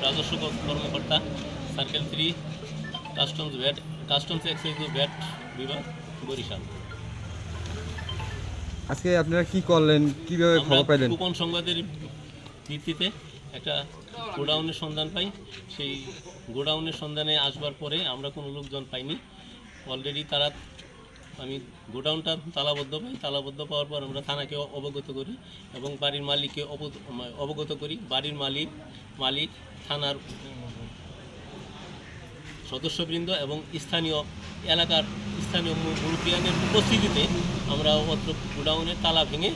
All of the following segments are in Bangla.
রাজস্ব কর্মকর্তা সার্কেল 3 কাস্টমস এক্সাইজ ভ্যাট বিভাগ বরিশাল। আজকে আপনারা কি করলেন, কিভাবে খবর পাইলেন? গোপন সংবাদের ভিত্তিতে একটা গোডাউনের সন্ধান পাই। সেই গোডাউনের সন্ধানে আসবার পরে আমরা কোনো লোকজন পাইনি। অলরেডি আমি গোডাউনটা তালাবদ্ধ পাই। তালাবদ্ধ পাওয়ার পর আমরা থানাকে অবগত করি এবং বাড়ির মালিককে অবগত করি। বাড়ির মালিক থানার সদস্যবৃন্দ এবং এলাকার স্থানীয় মুরব্বিয়ানের উপস্থিতিতে আমরা অত্র গোডাউনের তালা ভেঙে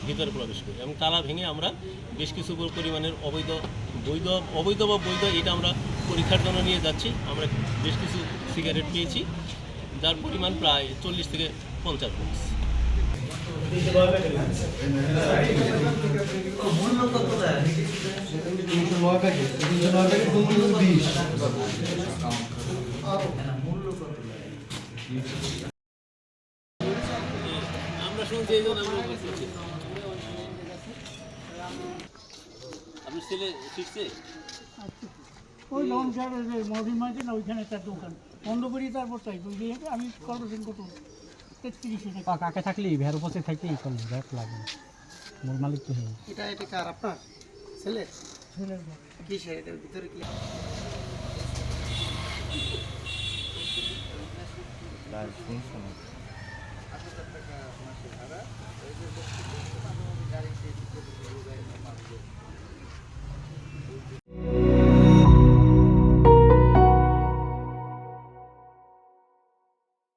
ভিতরে প্রবেশ করি এবং তালা ভেঙে আমরা বেশ কিছু পরিমাণের অবৈধ বা বৈধ এটা আমরা পরীক্ষার জন্য নিয়ে যাচ্ছি। আমরা বেশ কিছু সিগারেট পেয়েছি, যার পরিমাণ প্রায় 40 থেকে 50 বক্স। আমরা শুনছি এই জন্য আমরা বলছি। আপনার ছেলে শিখছে ওই লং মহিম আছে না, ওইখানে একটা দোকান বন্ধ করি, তারপর তাই আমি কর্পোরেশন কত 33 কাকে থাকলেই ভেড় উপস্থিত থাকতেই চলবে, ভ্যাট লাগে মূল মালিক তো হয়ে। এটা কার আপনার ছেলের কি সে এটার ভিতরে কি শুনছো না?